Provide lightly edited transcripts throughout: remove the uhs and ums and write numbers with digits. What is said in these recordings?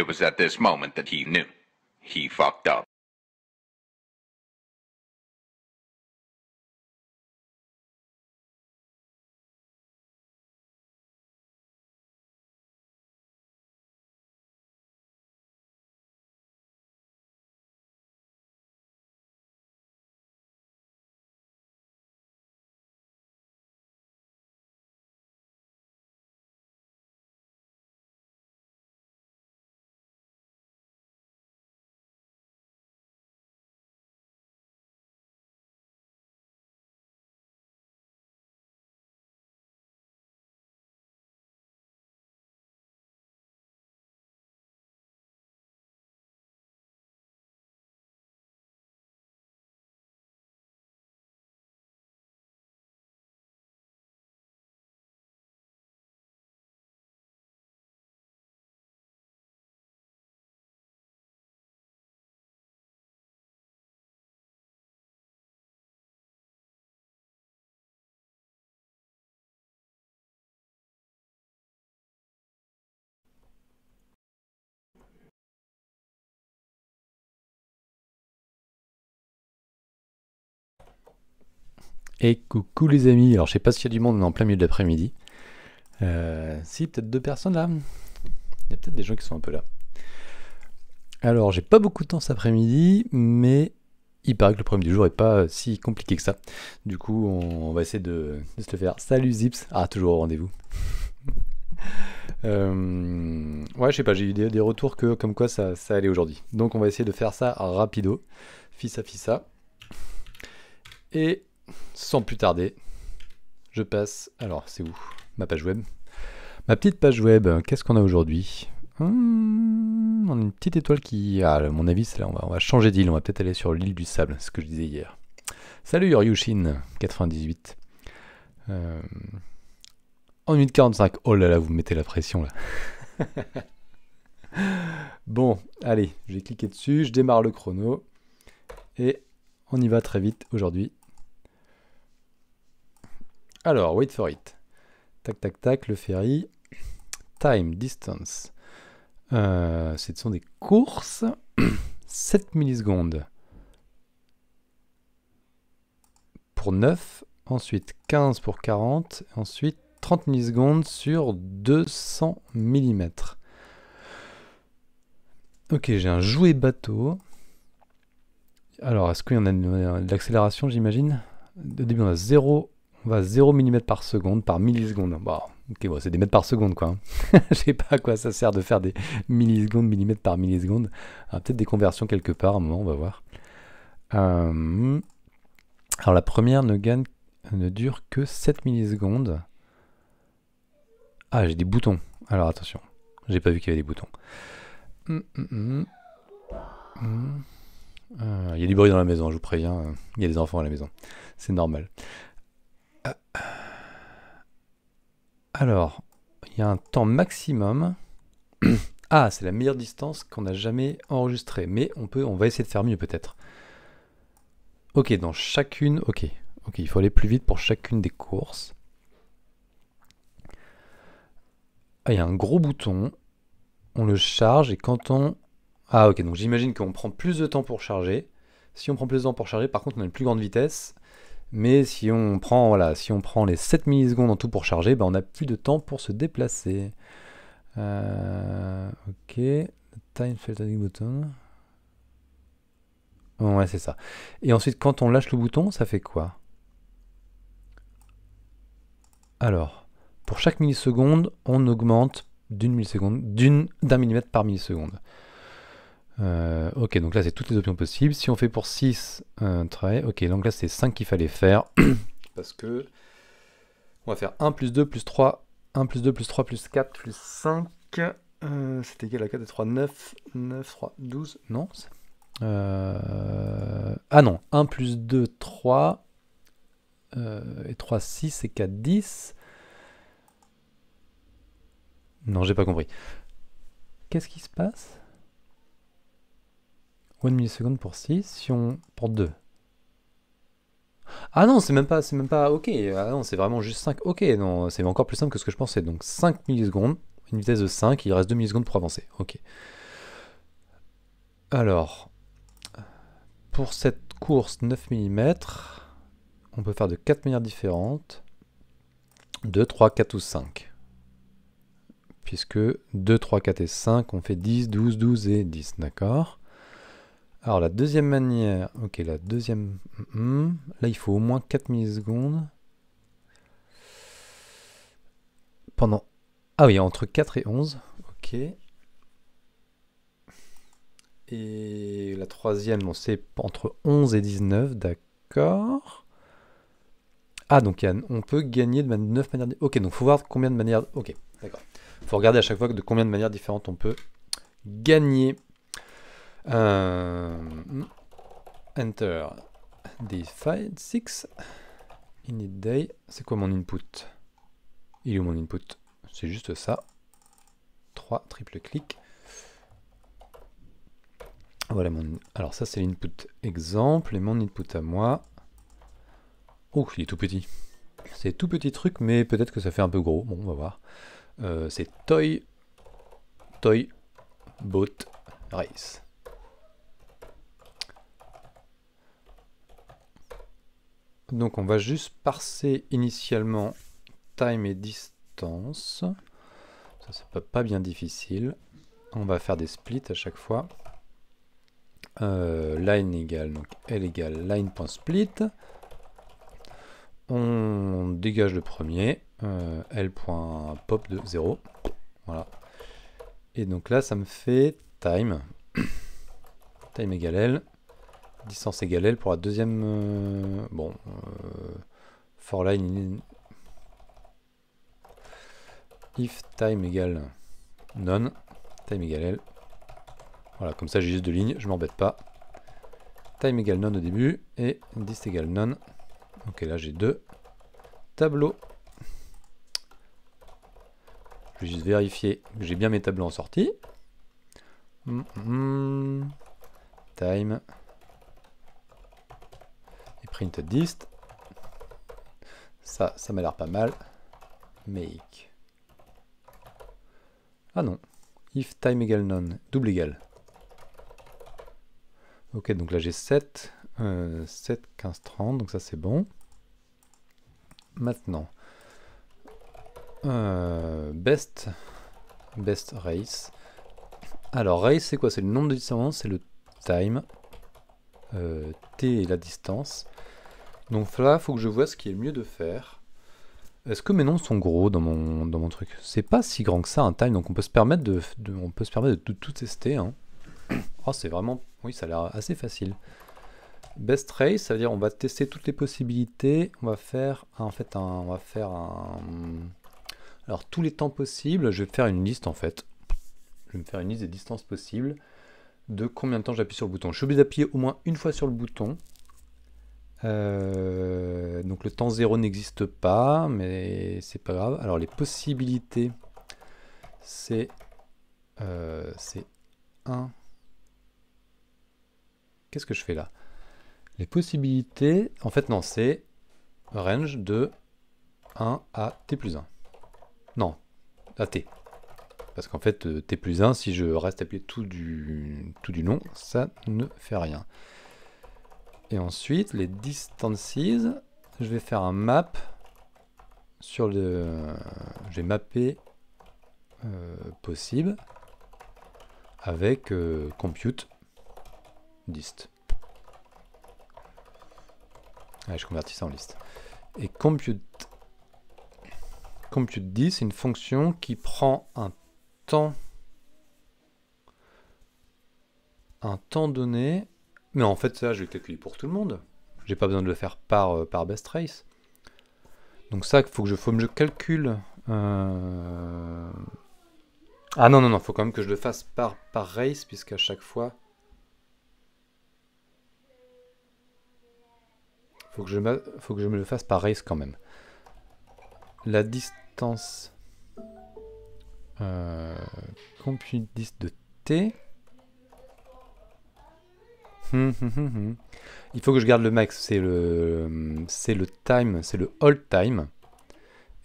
It was at this moment that he knew. He fucked up. Et coucou les amis, alors je sais pas s'il y a du monde, on est en plein milieu de l'après-midi. Si, peut-être 2 personnes là. Il y a peut-être des gens qui sont un peu là. Alors j'ai pas beaucoup de temps cet après-midi, mais il paraît que le problème du jour est pas si compliqué que ça. Du coup on va essayer de se le faire. Salut Zips, ah toujours au rendez-vous. Ouais je sais pas, j'ai eu des retours que comme quoi ça allait aujourd'hui. Donc on va essayer de faire ça rapido, fissa. Et sans plus tarder, je passe. Alors, c'est où? Ma page web. Ma petite page web, qu'est-ce qu'on a aujourd'hui? On a une petite étoile qui. Ah, à mon avis, c'est là, on va changer d'île. On va peut-être aller sur l'île du sable, c'est ce que je disais hier. Salut Yoryushin98. En 1 minute 45. Oh là là, vous mettez la pression là. Bon, allez, je vais cliquer dessus. Je démarre le chrono. Et on y va très vite aujourd'hui. Alors, wait for it. Tac, le ferry. Time, distance. Ce sont des courses. 7 millisecondes. Pour 9. Ensuite 15 pour 40. Ensuite 30 millisecondes sur 200 mm. Ok, j'ai un jouet bateau. Alors, est-ce qu'il y en a de l'accélération, j'imagine? Au début, on a 0. On va 0 mm par seconde, par milliseconde. Bon, ok, bon, c'est des mètres par seconde, quoi. Je sais pas à quoi ça sert de faire des millisecondes, millimètres par milliseconde. Peut-être des conversions quelque part, à un moment, on va voir. Alors, la première ne dure que 7 millisecondes. Ah, j'ai des boutons. Alors, attention. J'ai pas vu qu'il y avait des boutons. Il y a du bruit dans la maison, je vous préviens. Il y a des enfants à la maison. C'est normal. Alors, il y a un temps maximum. Ah, c'est la meilleure distance qu'on n'a jamais enregistrée. Mais on va essayer de faire mieux peut-être. Ok, dans chacune... Ok, il faut aller plus vite pour chacune des courses. Ah, il y a un gros bouton. On le charge et quand on... Ah ok, donc j'imagine qu'on prend plus de temps pour charger. Si on prend plus de temps pour charger, par contre on a une plus grande vitesse. Mais si on prend, les 7 millisecondes en tout pour charger, on a plus de temps pour se déplacer. Ok. Time filtering button. Ouais, c'est ça. Et ensuite, quand on lâche le bouton, ça fait quoi? Alors, pour chaque milliseconde, on augmente d'un millimètre par milliseconde. Ok, donc là c'est toutes les options possibles. Si on fait pour 6 traits, ok, donc là c'est 5 qu'il fallait faire. Parce que on va faire 1 plus 2 plus 3, 1 plus 2 plus 3 plus 4 plus 5. C'est égal à 4 et 3, 9, 3, 12. Non. Ah non, 1 plus 2, 3. Et 3, 6 et 4, 10. Non, j'ai pas compris. Qu'est-ce qui se passe? 1 milliseconde pour 6, si on... pour 2. Ah non, c'est même pas, ok, ah non, c'est vraiment juste 5. Ok, non, c'est encore plus simple que ce que je pensais. Donc 5 millisecondes, une vitesse de 5, il reste 2 millisecondes pour avancer. Ok. Alors, pour cette course 9 mm, on peut faire de 4 manières différentes. 2, 3, 4 ou 5. Puisque 2, 3, 4 et 5, on fait 10, 12, 12 et 10, d'accord? Alors la deuxième manière, ok, la deuxième, là il faut au moins 4 millisecondes. Pendant, ah oui, entre 4 et 11, ok. Et la troisième, bon, c'est entre 11 et 19, d'accord. Ah, donc on peut gagner de 9 manières. Ok, donc faut voir combien de manières. Ok, d'accord. Faut regarder à chaque fois de combien de manières différentes on peut gagner. Enter day 6 init day. C'est quoi mon input? Il est où mon input? C'est juste ça. 3 triple clic. Voilà mon. Alors ça c'est l'input exemple et mon input à moi. Oh, il est tout petit. C'est tout petit truc, mais peut-être que ça fait un peu gros. Bon, on va voir. C'est Toy Boat Race. Donc on va juste parser initialement time et distance. Ça c'est pas bien difficile. On va faire des splits à chaque fois. Line égale, donc L égale line.split. On dégage le premier. L.pop de 0. Voilà. Et donc là ça me fait time. Time égale L. Distance égale L pour la deuxième. For line if time égale none, time égale L. Voilà, comme ça j'ai juste deux lignes, je m'embête pas. Time égale none au début et dist égale none. Ok, là j'ai deux tableaux. Je vais juste vérifier que j'ai bien mes tableaux en sortie. Time. Et print dist. Ça m'a l'air pas mal. Make. Ah non. If time égale none, double égal. Ok, donc là j'ai 7, 7, 15, 30, donc ça c'est bon. Maintenant, best race. Alors race c'est quoi? C'est le nombre de distances, c'est le time. T est la distance. Donc là, il faut que je vois ce qui est le mieux de faire. Est-ce que mes noms sont gros dans mon truc? C'est pas si grand que ça un time, donc on peut se permettre de tout tester. Hein. Oh, c'est vraiment... Oui, ça a l'air assez facile. Best race, ça veut dire on va tester toutes les possibilités. On va faire alors tous les temps possibles. Je vais faire une liste en fait. Je vais me faire une liste des distances possibles. De combien de temps j'appuie sur le bouton. Je suis obligé d'appuyer au moins une fois sur le bouton. Donc le temps 0 n'existe pas, mais c'est pas grave. Alors les possibilités, c'est 1. Qu'est-ce que je fais là? Les possibilités, en fait non, c'est range de 1 à t plus 1. Non, à t. Parce qu'en fait, t plus 1, si je reste appuyé tout du long, ça ne fait rien. Et ensuite, les distances, je vais faire un map sur le... Je vais mapper possible avec compute dist. Allez, je convertis ça en liste. Et compute dist, c'est une fonction qui prend un temps donné. Mais en fait, ça, je vais le calculer pour tout le monde. J'ai pas besoin de le faire par best race. Donc ça, il faut que je calcule. Ah non, faut quand même que je le fasse par race, puisqu'à chaque fois... Faut que je me le fasse par race quand même. La distance... compute dist de t... Il faut que je garde le max, c'est le time, c'est le hold time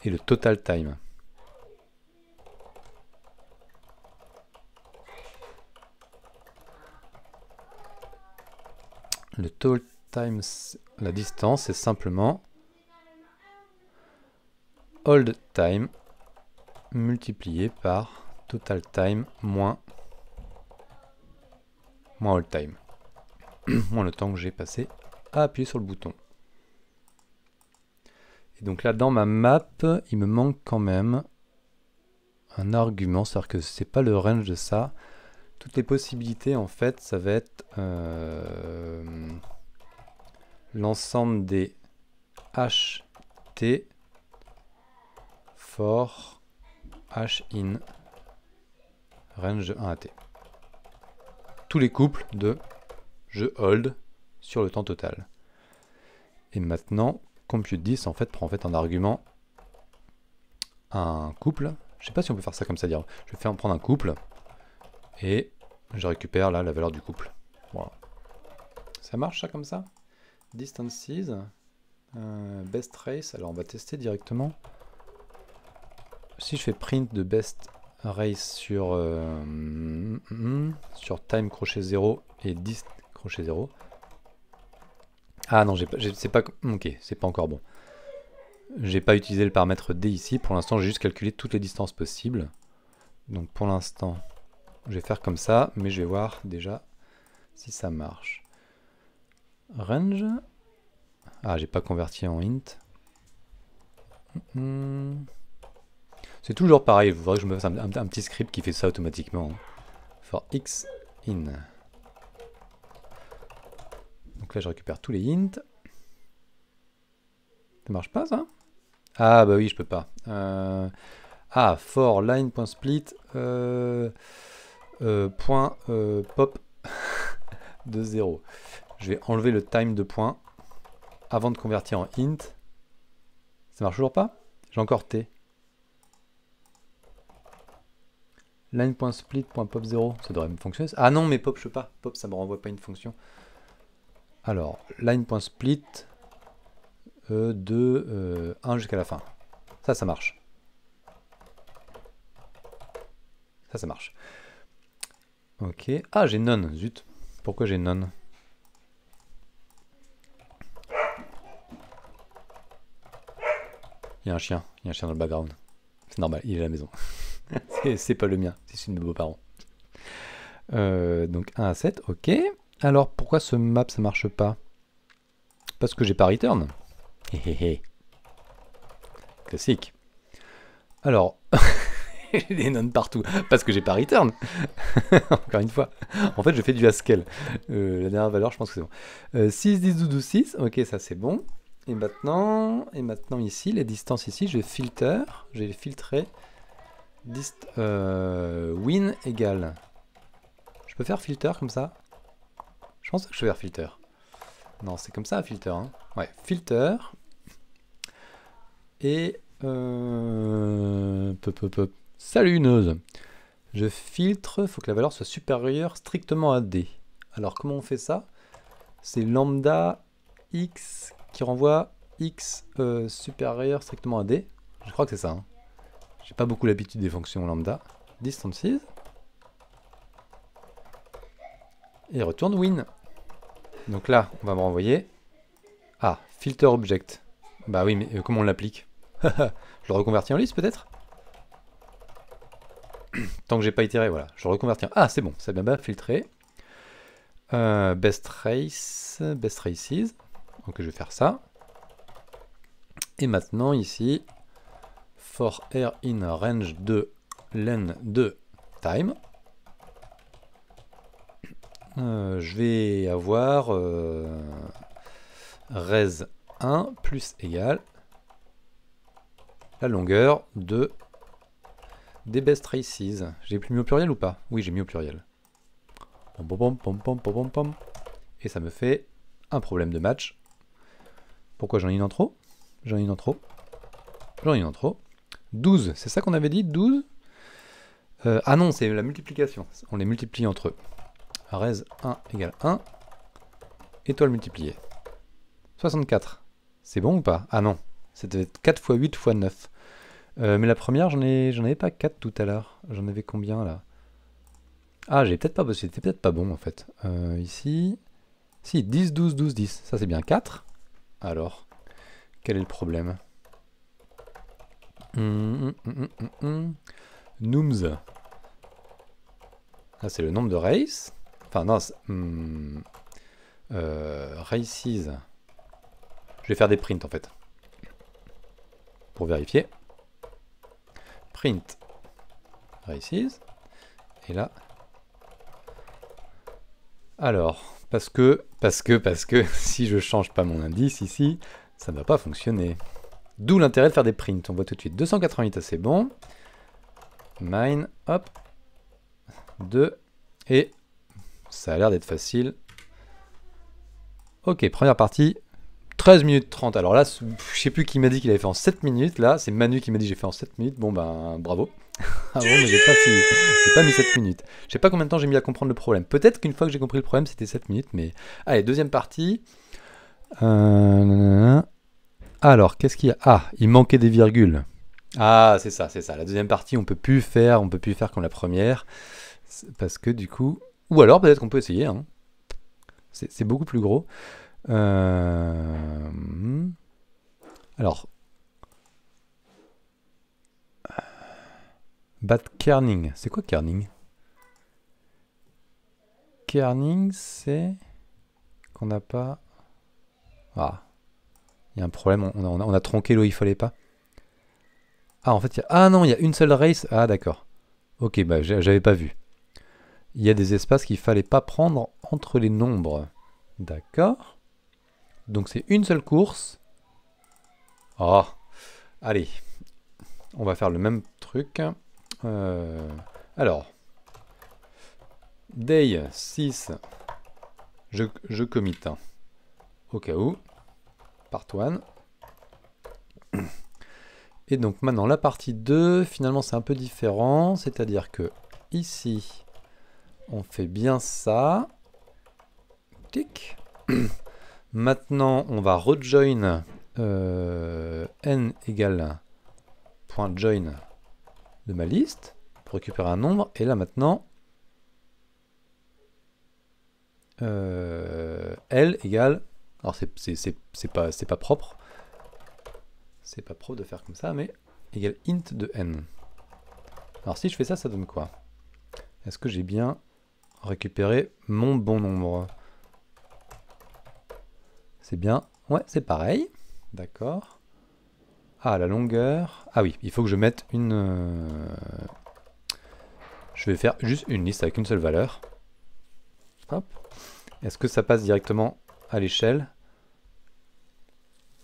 et le total time. Le total times la distance, c'est simplement hold time multiplié par total time moins hold time. Moins le temps que j'ai passé à appuyer sur le bouton. Et donc là, dans ma map, il me manque quand même un argument, c'est-à-dire que c'est pas le range de ça. Toutes les possibilités, en fait, ça va être l'ensemble des ht for h-in range de 1 à t. Tous les couples de je hold sur le temps total. Et maintenant, compute 10 en fait prend en fait en argument un couple. Je sais pas si on peut faire ça comme ça, dire. Je vais prendre un couple et je récupère là la valeur du couple. Voilà. Ça marche ça comme ça? Distances, best race. Alors on va tester directement. Si je fais print de best race sur time crochet 0 et dist crochet 0. Ah non, c'est pas ok, c'est pas encore bon. J'ai pas utilisé le paramètre D ici. Pour l'instant, j'ai juste calculé toutes les distances possibles. Donc pour l'instant, je vais faire comme ça, mais je vais voir déjà si ça marche. Range. Ah, j'ai pas converti en int. C'est toujours pareil, il faudrait que je me fasse un petit script qui fait ça automatiquement. For x in. Donc là, je récupère tous les ints. Ça marche pas, ça? Ah, bah oui, je peux pas. Ah, for line.split point pop de 0. Je vais enlever le time de point avant de convertir en int. Ça marche toujours pas? J'ai encore t. Line.split.pop0, ça devrait me fonctionner. Ah non, mais pop, je peux pas. Pop, ça me renvoie pas une fonction. Alors, line.split de 1 jusqu'à la fin. Ça marche. Ça marche. Ok. Ah, j'ai none. Zut. Pourquoi j'ai none? Il y a un chien. Il y a un chien dans le background. C'est normal, il est à la maison. C'est pas le mien. C'est celui de mes beaux-parents. Donc 1 à 7. Ok. Alors, pourquoi ce map, ça marche pas? Parce que j'ai pas return. Héhéhé. Classique. Alors, j'ai des nonnes partout. Parce que j'ai pas return. Encore une fois. En fait, je fais du Haskell. La dernière valeur, je pense que c'est bon. 6, 10, 12, 12, 6. Ok, ça c'est bon. Et maintenant ici, les distances ici, je vais filter. Je vais filtrer. Win égale. Je peux faire filter comme ça? Je pense que je vais faire filter. Non, c'est comme ça, filter. Hein. Ouais, filter. Et... Salut Neuse. Je filtre, il faut que la valeur soit supérieure strictement à D. Alors comment on fait ça? C'est lambda x qui renvoie x supérieur strictement à D. Je crois que c'est ça. Hein. J'ai pas beaucoup l'habitude des fonctions lambda. Distances. Et retourne win. Donc là, on va me renvoyer. Ah, filter object. Bah oui, mais comment on l'applique? Je le reconvertis en liste peut-être? Tant que j'ai pas itéré, voilà. Je reconvertis en... Ah, c'est bon, ça a bien filtré. Best races. Donc je vais faire ça. Et maintenant ici, for r in range de len de time. Je vais avoir res 1 plus égale la longueur de des best races. J'ai mis au pluriel ou pas? Oui, j'ai mis au pluriel. Et ça me fait un problème de match. Pourquoi j'en ai une en trop? J'en ai une en trop. J'en ai une en trop. 12, c'est ça qu'on avait dit? 12 ah non, c'est la multiplication. On les multiplie entre eux. Res 1 égale 1. Étoile multipliée. 64. C'est bon ou pas? Ah non. C'était 4 x 8 x 9. Mais la première, j'en avais pas 4 tout à l'heure. J'en avais combien là? Ah, j'ai peut-être pas bossé. C'était peut-être pas bon en fait. Ici, Si, 10, 12, 12, 10. Ça, c'est bien 4. Alors, quel est le problème? Nooms. Là, c'est le nombre de races. Enfin, non, races. Je vais faire des prints, en fait. Pour vérifier. Print. Races. Et là... Alors, parce que, si je change pas mon indice ici, ça ne va pas fonctionner. D'où l'intérêt de faire des prints. On voit tout de suite. 288, c'est bon. Mine, hop. 2. Et ça a l'air d'être facile. Ok, première partie. 13 minutes 30. Alors là, je sais plus qui m'a dit qu'il avait fait en 7 minutes. Là, c'est Manu qui m'a dit que j'ai fait en 7 minutes. Bon ben, bravo. Ah bon, mais j'ai pas fini. J'ai pas mis 7 minutes. Je sais pas combien de temps j'ai mis à comprendre le problème. Peut-être qu'une fois que j'ai compris le problème, c'était 7 minutes. Mais allez, deuxième partie. Alors, qu'est-ce qu'il y a? Ah, il manquait des virgules. Ah, c'est ça, c'est ça. La deuxième partie, on peut plus faire comme la première. Parce que du coup... Ou alors, peut-être qu'on peut essayer. Hein. C'est beaucoup plus gros. Alors... Bad kerning. C'est quoi kerning? Kerning, c'est... qu'on n'a pas... Ah. Il y a un problème, on a tronqué là où il fallait pas. Ah, en fait, il y a... Ah non, il y a une seule race. Ah, d'accord. Ok, bah, j'avais pas vu. Il y a des espaces qu'il fallait pas prendre entre les nombres. D'accord. Donc, c'est une seule course. Oh. Allez. On va faire le même truc. Alors. Day 6. Je commit. Au cas où. Part 1. Et donc maintenant la partie 2, finalement c'est un peu différent, c'est-à-dire que ici on fait bien ça. Tic. Maintenant on va rejoin n égale .join de ma liste pour récupérer un nombre. Et là maintenant L égale, alors c'est pas propre. C'est pas propre de faire comme ça, mais égale int de n. Alors si je fais ça, ça donne quoi? Est-ce que j'ai bien récupéré mon bon nombre? C'est bien. Ouais, c'est pareil. D'accord. Ah, la longueur. Ah oui, il faut que je mette une... Je vais faire juste une liste avec une seule valeur. Hop. Est-ce que ça passe directement à l'échelle?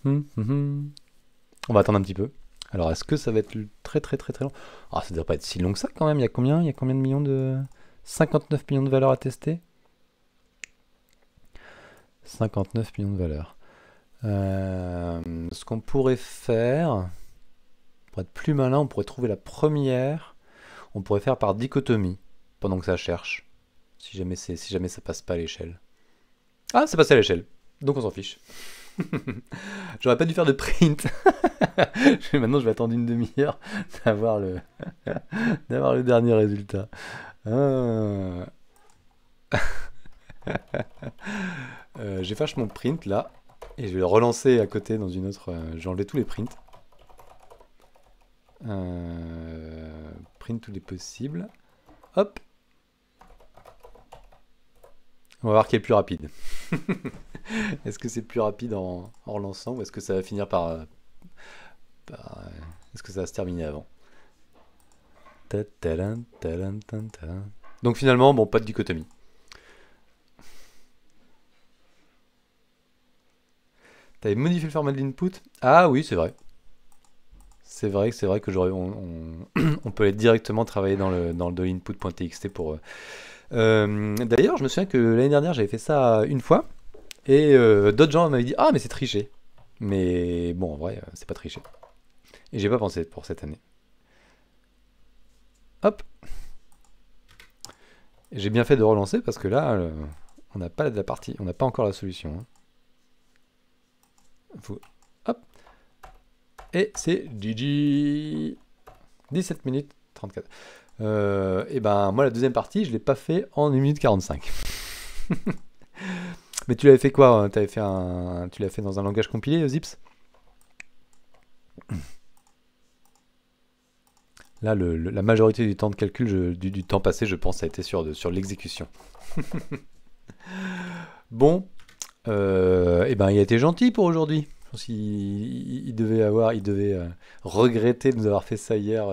On va attendre un petit peu. Alors, est-ce que ça va être très long? Ah, ça ne devrait pas être si long que ça quand même. Il y a combien de millions de... 59 millions de valeurs à tester? 59 millions de valeurs. Ce qu'on pourrait faire, pour être plus malin, on pourrait trouver la première. On pourrait faire par dichotomie, pendant que ça cherche. Si jamais ça passe pas à l'échelle. Ah, ça passe à l'échelle. Donc on s'en fiche. J'aurais pas dû faire de print. Maintenant, je vais attendre une demi-heure d'avoir le dernier résultat. J'efface mon print là et je vais le relancer à côté dans une autre. J'ai enlevé tous les prints. Print tous les possibles. Hop. On va voir qui est le plus rapide. Est-ce que c'est plus rapide en relançant ou est-ce que ça va finir par est-ce que ça va se terminer avant? Donc finalement, bon, pas de dichotomie. T'avais modifié le format de l'input? Ah oui, c'est vrai. C'est vrai que j'aurais, on peut aller directement travailler dans le de l'input.txt pour... D'ailleurs, je me souviens que l'année dernière, j'avais fait ça une fois. Et d'autres gens m'avaient dit « Ah, mais c'est triché !» Mais bon, en vrai, c'est pas triché. Et j'ai pas pensé pour cette année. Hop. J'ai bien fait de relancer parce que là, on n'a pas la partie, on n'a pas encore la solution. Hein. Hop. Et c'est GG. 17 minutes 34. Et ben moi la deuxième partie, je l'ai pas fait en 1 minute 45. Mais tu l'avais fait quoi? Tu l'as fait dans un langage compilé, Zips? Là, la majorité du temps de calcul, du temps passé, je pense, a été sur l'exécution. Bon, eh ben, il a été gentil pour aujourd'hui. Je pense il devait regretter de nous avoir fait ça hier,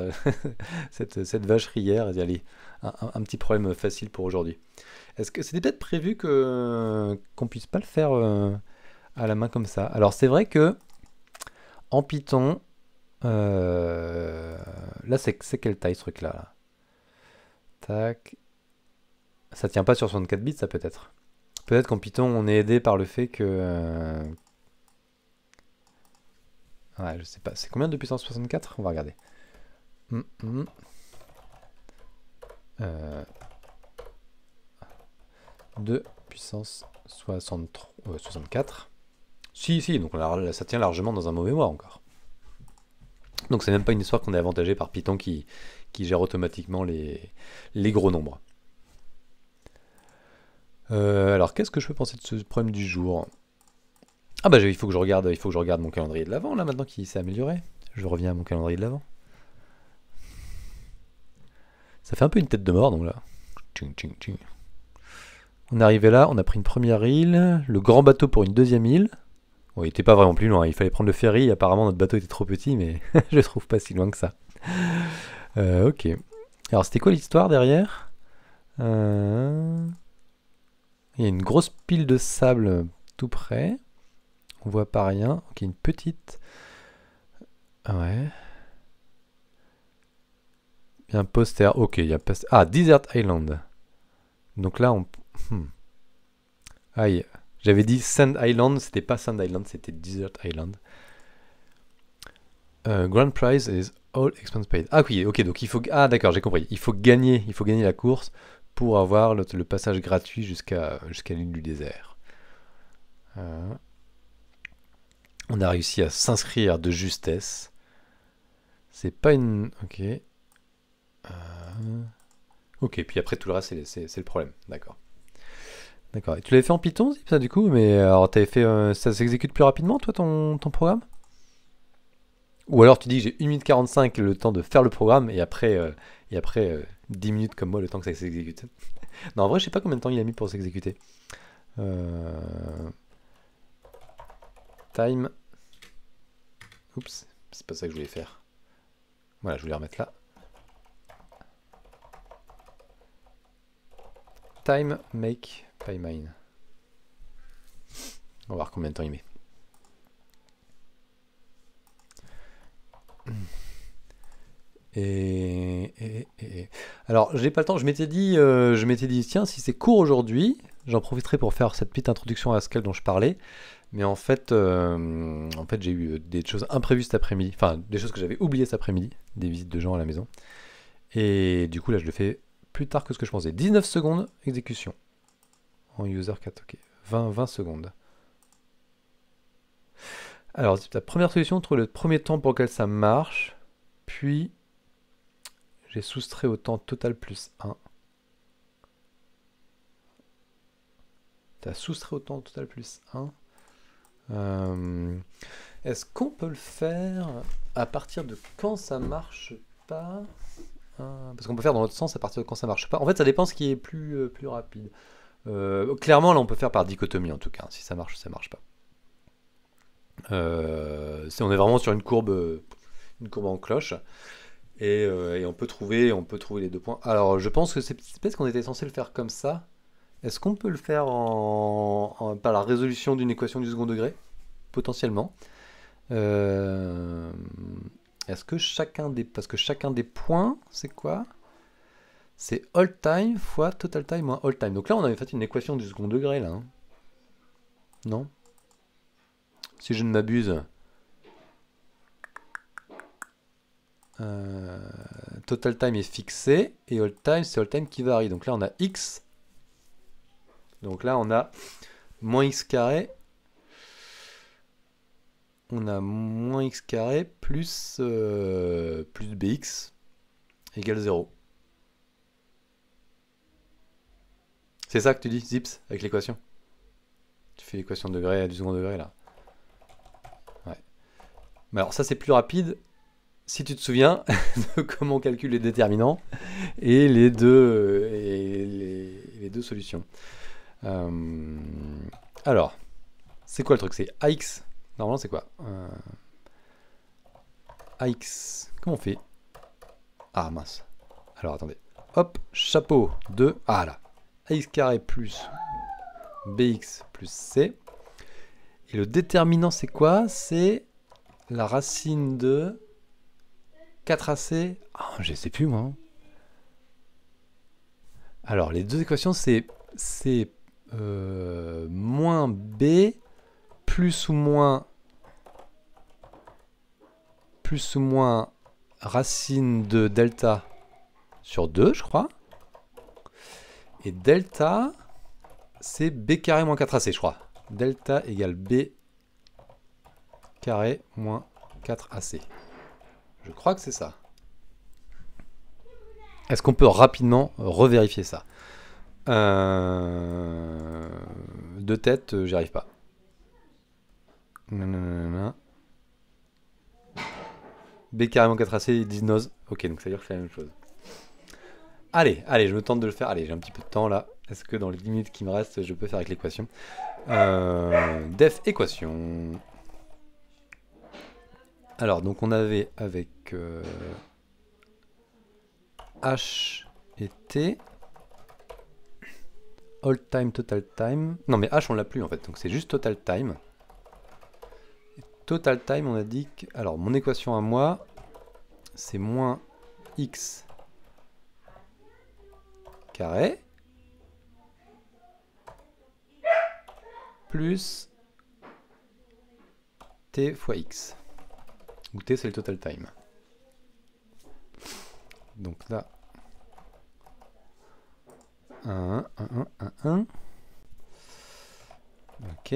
cette vacherie hier. Et allez, un petit problème facile pour aujourd'hui. Est-ce que c'était peut-être prévu qu'on puisse pas le faire à la main comme ça? Alors c'est vrai que en Python, là c'est quelle taille ce truc là? Tac, ça tient pas sur 64 bits, ça peut-être. Peut-être qu'en Python on est aidé par le fait que ouais, je sais pas. C'est combien de puissance 64? On va regarder. Hum, hum. Euh, de puissance 64. Si, si, donc ça tient largement dans un mauvais mois encore. Donc c'est même pas une histoire qu'on est avantagé par Python qui gère automatiquement les gros nombres. Alors qu'est-ce que je peux penser de ce problème du jour? Ah bah il faut que je regarde mon calendrier de l'avant là maintenant qui s'est amélioré. Je reviens à mon calendrier de l'avant. Ça fait un peu une tête de mort donc là. Tching, tching, tching. On est arrivé là, on a pris une première île, le grand bateau pour une deuxième île. Bon, il était pas vraiment plus loin, il fallait prendre le ferry, apparemment notre bateau était trop petit, mais je le trouve pas si loin que ça. Ok. Alors c'était quoi l'histoire derrière? Il y a une grosse pile de sable tout près. On voit pas rien. Ok, une petite. Ouais. Il y a un poster. Ok, il y a un poster. Ah, Desert Island. Donc là, on. Hmm. Aïe. J'avais dit Sand Island, c'était pas Sand Island, c'était Desert Island. Grand prize is all expense paid. Ah oui, ok, donc il faut. Ah d'accord, j'ai compris. Il faut gagner la course pour avoir le passage gratuit jusqu'à l'île du désert. On a réussi à s'inscrire de justesse. C'est pas une. Ok. Ok, puis après tout le reste, c'est le problème. D'accord. D'accord. Et tu l'avais fait en Python, ça du coup? Mais alors, t'avais fait. Ça s'exécute plus rapidement, toi, ton programme? Ou alors tu dis j'ai 1 minute 45 le temps de faire le programme et après 10 minutes comme moi le temps que ça s'exécute. Non, en vrai, je sais pas combien de temps il a mis pour s'exécuter. Euh, Time. Oups, c'est pas ça que je voulais faire. Voilà, je voulais remettre là. Time make PyMine. On va voir combien de temps il met. Alors, j'ai pas le temps. Je m'étais dit, tiens, si c'est court aujourd'hui, j'en profiterai pour faire cette petite introduction à Haskell dont je parlais. Mais en fait, j'ai eu des choses imprévues cet après-midi. Enfin, des choses que j'avais oubliées cet après-midi, des visites de gens à la maison. Et du coup, là, je le fais plus tard que ce que je pensais. 19 secondes, exécution. En user 4, ok. 20 secondes. Alors, la première solution, trouver le premier temps pour lequel ça marche. Puis, j'ai soustrait au temps total plus 1. T'as soustrait au temps total plus 1. Est-ce qu'on peut le faire à partir de quand ça marche pas? Parce qu'on peut faire dans l'autre sens à partir de quand ça marche pas. En fait, ça dépend ce qui est plus rapide. Clairement, là, on peut faire par dichotomie en tout cas. Si ça marche pas. On est vraiment sur une courbe en cloche. Et on peut trouver les deux points. Alors, je pense que c'est peut-être qu'on était censé le faire comme ça. Est-ce qu'on peut le faire par la résolution d'une équation du second degré? Potentiellement. Est-ce que parce que chacun des points, c'est quoi? C'est all time fois total time moins all time. Donc là, on avait fait une équation du second degré, là. Hein. Non? Si je ne m'abuse. Total time est fixé et all time, c'est all time qui varie. Donc là, on a x. Donc là, on a moins x carré. On a moins x carré plus bx égale 0. C'est ça que tu dis, Zips, avec l'équation? Tu fais l'équation de degré du second degré là. Ouais. Mais alors ça c'est plus rapide si tu te souviens de comment on calcule les déterminants et les deux solutions. Alors, c'est quoi le truc? C'est AX. Normalement c'est quoi? AX. Comment on fait? Ah mince. Alors attendez. Hop, chapeau de... Ah là. AX carré plus BX plus C. Et le déterminant c'est quoi? C'est la racine de 4AC. Ah, je sais plus moi. Alors les deux équations c'est moins B plus ou moins racine de delta sur 2, je crois. Et delta, c'est B carré moins 4AC, je crois. Delta égale B carré moins 4AC. Je crois que c'est ça. Est-ce qu'on peut rapidement revérifier ça? De tête, j'y arrive pas. Nanana. B carrément 4AC, ils disent nose. Ok, donc ça veut dire que c'est la même chose. Allez, je me tente de le faire. Allez, j'ai un petit peu de temps là. Est-ce que dans les 10 minutes qui me restent, je peux faire avec l'équation? Def équation. Alors, donc on avait avec H et T. All time, total time. Non, mais H, on l'a plus en fait. Donc c'est juste total time. Total time, on a dit que... Alors, mon équation à moi, c'est moins x carré plus t fois x. Où t, c'est le total time. Donc là... 1, 1, 1, 1, 1. Ok.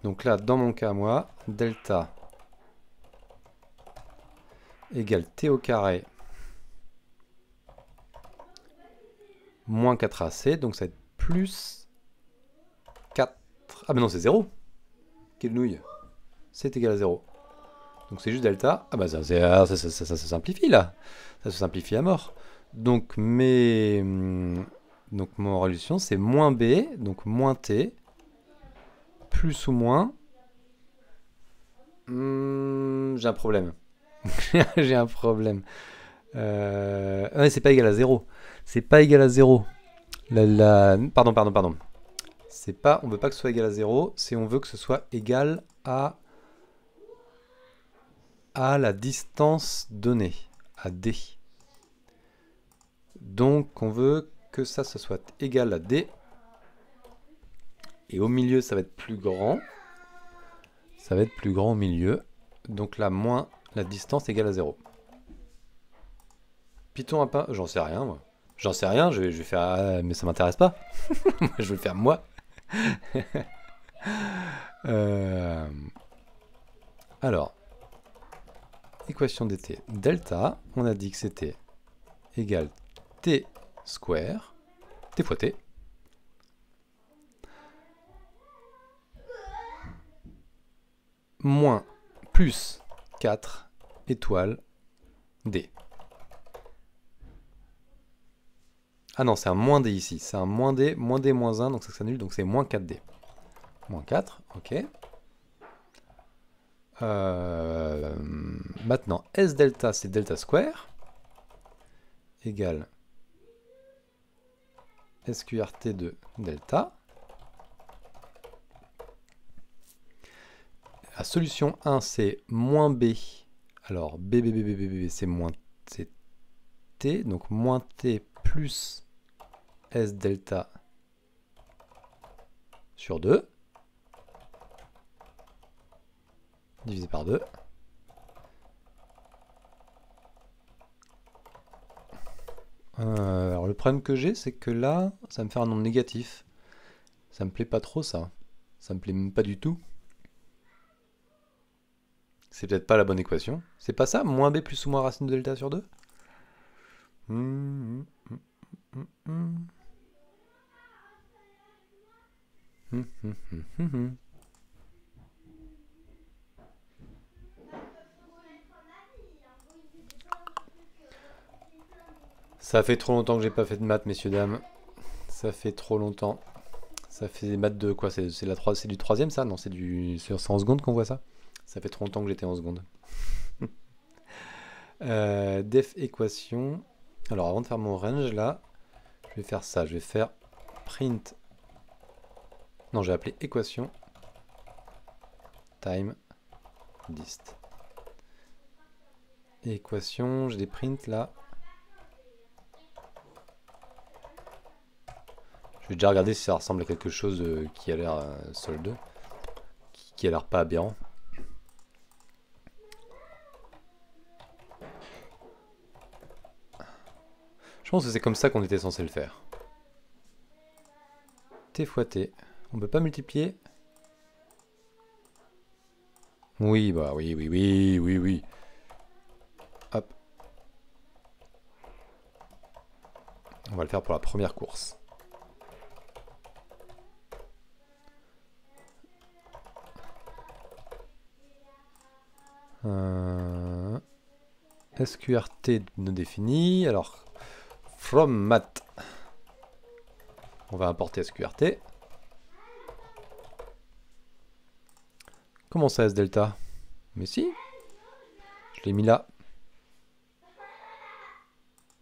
Donc là, dans mon cas, moi, delta égale t au carré moins 4ac, donc ça va être plus 4... Ah mais non, c'est 0. Quelle nouille. C'est égal à 0. Donc c'est juste delta. Ah bah ça se simplifie là. Ça se simplifie à mort. Donc mon résolution c'est moins b, donc moins t, plus ou moins... j'ai un problème. J'ai un problème. C'est pas égal à 0. C'est pas égal à 0. Pardon. C'est pas, on veut pas que ce soit égal à 0, c'est on veut que ce soit égal à la distance donnée, à d. Donc on veut que ça soit égal à d. Et au milieu, ça va être plus grand. Ça va être plus grand au milieu. Donc là, moins la distance égale à 0. Python à pas, j'en sais rien moi. J'en sais rien, je vais faire... mais ça m'intéresse pas. Moi, je vais le faire moi. Alors, équation dt. Delta, on a dit que c'était égal t square, t fois t. Moins plus 4 étoiles d. Ah non, c'est un moins d ici. C'est un moins d, moins 1, donc ça s'annule, donc c'est moins 4d. Moins 4, ok. Maintenant, S delta, c'est delta square, égale SQRT de delta. La solution 1, c'est moins b. Alors, b, c'est moins t. Donc, moins t plus S delta sur 2. Divisé par 2. Alors, le problème que j'ai, c'est que là, ça me fait un nombre négatif. Ça me plaît pas trop, ça. Ça me plaît même pas du tout. C'est peut-être pas la bonne équation. C'est pas ça? Moins b plus ou moins racine de delta sur 2? Ça fait trop longtemps que j'ai pas fait de maths, messieurs, dames. Ça fait trop longtemps. Ça fait des maths de quoi? C'est du troisième, ça? Non, c'est en seconde qu'on voit ça? Ça fait trop longtemps que j'étais en seconde. Def équation. Alors, avant de faire mon range, là, je vais faire ça. Je vais faire print. Non, j'ai appelé équation. Time. Dist. Équation, j'ai des prints là. Je vais déjà regarder si ça ressemble à quelque chose qui a l'air solde, qui a l'air pas aberrant. Je pense que c'est comme ça qu'on était censé le faire. T fois T. On peut pas multiplier? Oui, bah oui. Hop. On va le faire pour la première course. SQRT non défini. Alors, from math. On va importer SQRT. Comment ça, S delta? Mais si. Je l'ai mis là.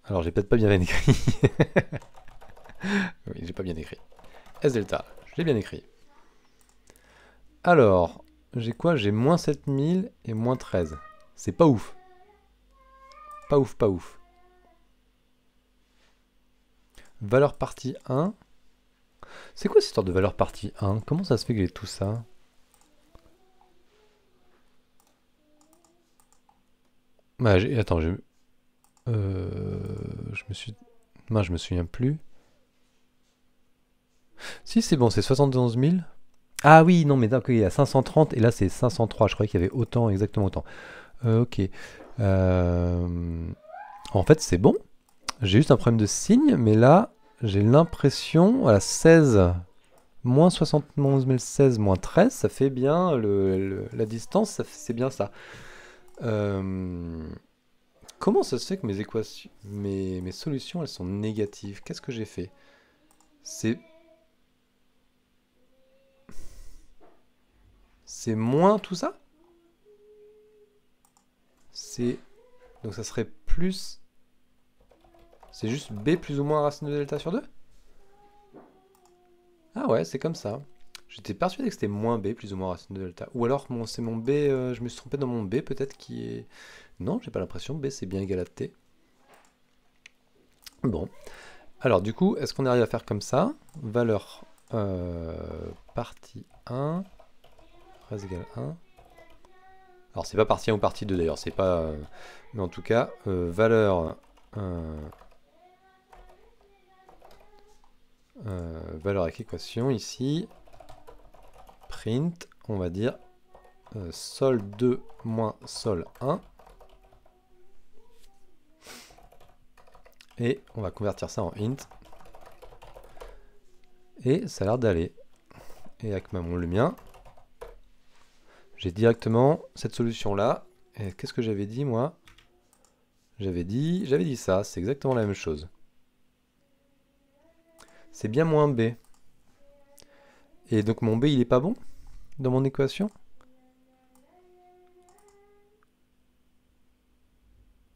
Alors, j'ai peut-être pas bien écrit. Oui, j'ai pas bien écrit. S delta, je l'ai bien écrit. Alors, j'ai quoi? J'ai moins 7000 et moins 13. C'est pas ouf. Pas ouf. Valeur partie 1. C'est quoi cette histoire de valeur partie 1? Comment ça se fait que j'ai tout ça? Bah, attends, je me suis... Non, je me souviens plus. Si, c'est bon, c'est 71 000. Ah oui, non, mais d'accord, il y a 530 et là c'est 503. Je croyais qu'il y avait autant, exactement autant. Ok. En fait, c'est bon. J'ai juste un problème de signe, mais là, j'ai l'impression, voilà, 16 moins 71 016 moins 13, ça fait bien la distance, c'est bien ça. Comment ça se fait que mes équations, mes solutions, elles sont négatives? Qu'est-ce que j'ai fait? C'est moins tout ça? Donc ça serait plus... C'est juste b plus ou moins racine de delta sur 2? Ah ouais, c'est comme ça. J'étais persuadé que c'était moins b plus ou moins racine de delta. Ou alors c'est mon b, je me suis trompé dans mon b peut-être qui est... Non, j'ai pas l'impression. B c'est bien égal à t. Bon. Alors du coup, est-ce qu'on arrive à faire comme ça? Valeur partie 1 reste égal à 1. Alors c'est pas partie 1 ou partie 2 d'ailleurs, c'est pas... mais en tout cas, valeur... valeur avec équation ici. Print, on va dire sol 2 moins sol 1. Et on va convertir ça en int. Et ça a l'air d'aller. Et avec le mien, j'ai directement cette solution-là. Et qu'est-ce que j'avais dit, moi? J'avais dit ça, c'est exactement la même chose. C'est bien moins b. Et donc mon b, il est pas bon dans mon équation?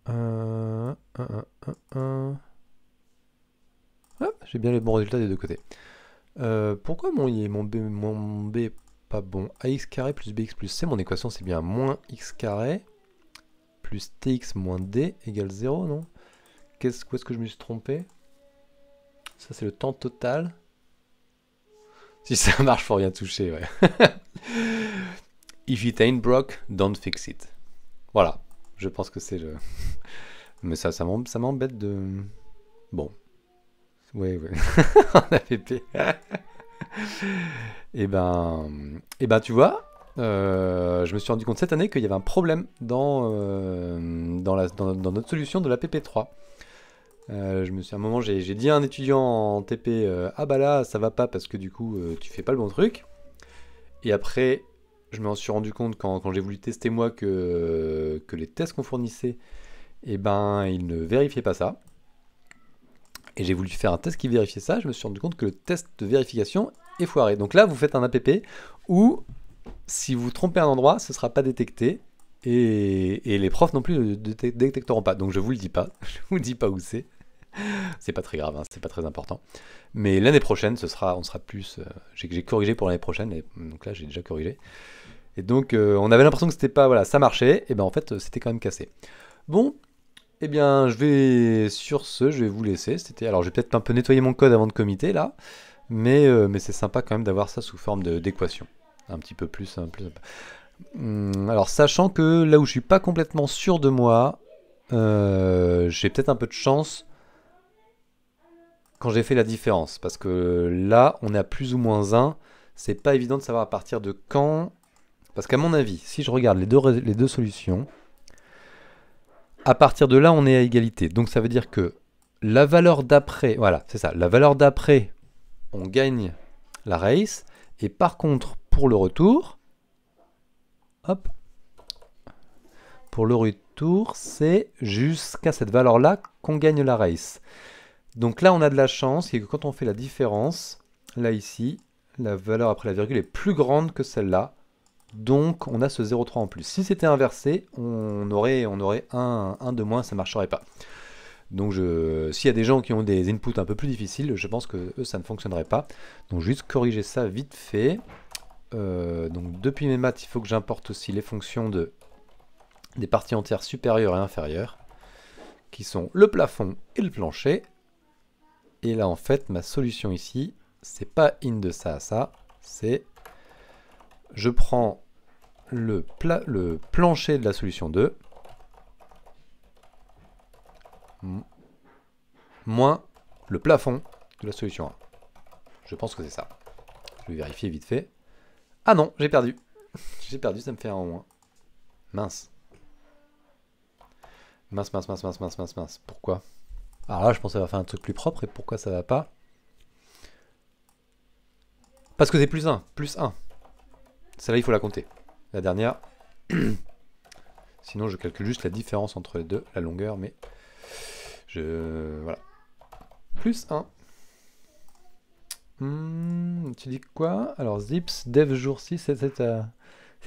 Hop, j'ai bien les bons résultats des deux côtés. Pourquoi mon b est pas bon? Ax carré plus bx plus c, mon équation c'est bien moins x carré plus tx moins d égale 0, non? Où est-ce que je me suis trompé? Ça c'est le temps total. Si ça marche, faut rien toucher, ouais. If it ain't broke, don't fix it. Voilà, je pense que c'est le... Mais ça m'embête de... Bon. Ouais. On a fait Et ben, tu vois, je me suis rendu compte cette année qu'il y avait un problème dans notre solution de la PP3. À un moment, j'ai dit à un étudiant en TP, ah bah là, ça va pas parce que du coup, tu fais pas le bon truc. Et après, je m'en suis rendu compte quand j'ai voulu tester moi que les tests qu'on fournissait, eh ben, ils ne vérifiaient pas ça. Et j'ai voulu faire un test qui vérifiait ça. Je me suis rendu compte que le test de vérification est foiré. Donc là, vous faites un APP où, si vous trompez un endroit, ce ne sera pas détecté. Et les profs non plus ne détecteront pas. Donc je vous le dis pas. Je vous dis pas où c'est. C'est pas très grave, hein, c'est pas très important. Mais l'année prochaine, on sera plus. J'ai corrigé pour l'année prochaine. Et donc là, j'ai déjà corrigé. Et donc, on avait l'impression que c'était pas. Voilà, ça marchait. Et ben en fait, c'était quand même cassé. Bon. Eh bien, sur ce, je vais vous laisser. Alors, je vais peut-être un peu nettoyer mon code avant de committer, là. Mais c'est sympa quand même d'avoir ça sous forme d'équation. Un petit peu plus. Alors, sachant que là où je suis pas complètement sûr de moi, j'ai peut-être un peu de chance quand j'ai fait la différence. Parce que là, on est à plus ou moins 1. C'est pas évident de savoir à partir de quand. Parce qu'à mon avis, si je regarde les deux solutions... À partir de là, on est à égalité. Donc ça veut dire que la valeur d'après, voilà, c'est ça. La valeur d'après, on gagne la race. Et par contre, pour le retour, hop, pour le retour, c'est jusqu'à cette valeur-là qu'on gagne la race. Donc là, on a de la chance, et que quand on fait la différence, là ici, la valeur après la virgule est plus grande que celle-là. Donc on a ce 0,3 en plus. Si c'était inversé, on aurait 1 de moins, ça ne marcherait pas. Donc s'il y a des gens qui ont des inputs un peu plus difficiles, je pense que eux, ça ne fonctionnerait pas. Donc juste corriger ça vite fait. Donc depuis mes maths, il faut que j'importe aussi les fonctions des parties entières supérieures et inférieures, qui sont le plafond et le plancher. Et là en fait, ma solution ici, c'est pas in de ça à ça, c'est... Je prends le plancher de la solution 2 moins le plafond de la solution 1. Je pense que c'est ça. Je vais vérifier vite fait. Ah non, j'ai perdu. J'ai perdu, ça me fait un en moins. Mince. Mince. Pourquoi? Alors là, je pensais avoir fait un truc plus propre, et pourquoi ça va pas? Parce que c'est plus 1. Celle-là, il faut la compter. La dernière. Sinon, je calcule juste la différence entre les deux, la longueur, mais... Voilà. Plus 1. Tu dis quoi? Alors, zips, dev jour 6, c'est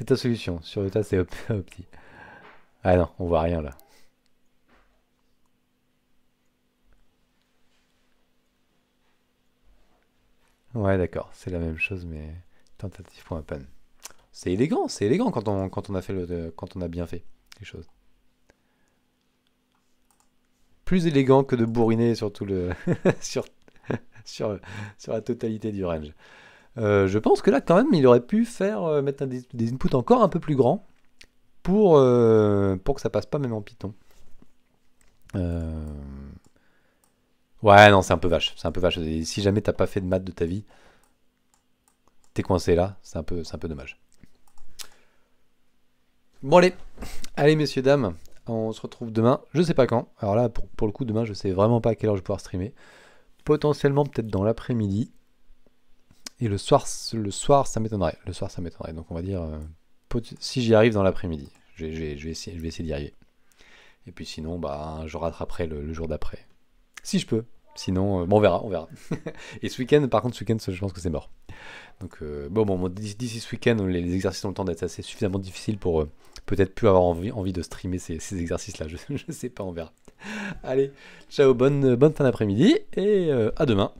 ta solution. Sur le tas, c'est opti. Ah non, on voit rien, là. Ouais, d'accord. C'est la même chose, mais... Tentative.open. C'est élégant quand on a fait quand on a bien fait les choses. Plus élégant que de bourriner sur tout le sur la totalité du range. Je pense que là quand même il aurait pu mettre des inputs encore un peu plus grands pour que ça passe pas même en Python. Ouais non c'est un peu vache. Et si jamais t'as pas fait de maths de ta vie, t'es coincé là, c'est un peu dommage. Bon allez messieurs, dames, on se retrouve demain, je sais pas quand. Alors là, pour le coup, demain, je sais vraiment pas à quelle heure je vais pouvoir streamer. Potentiellement peut-être dans l'après-midi. Et le soir, ça m'étonnerait. Donc on va dire, si j'y arrive dans l'après-midi, je vais essayer d'y arriver. Et puis sinon, bah, je rattraperai le jour d'après. Si je peux. Sinon, bon, on verra. Et ce week-end, par contre, je pense que c'est mort. Donc, d'ici ce week-end, les exercices ont le temps d'être assez suffisamment difficiles pour peut-être plus avoir envie de streamer ces exercices-là. Je sais pas, on verra. Allez, ciao, bonne fin d'après-midi et à demain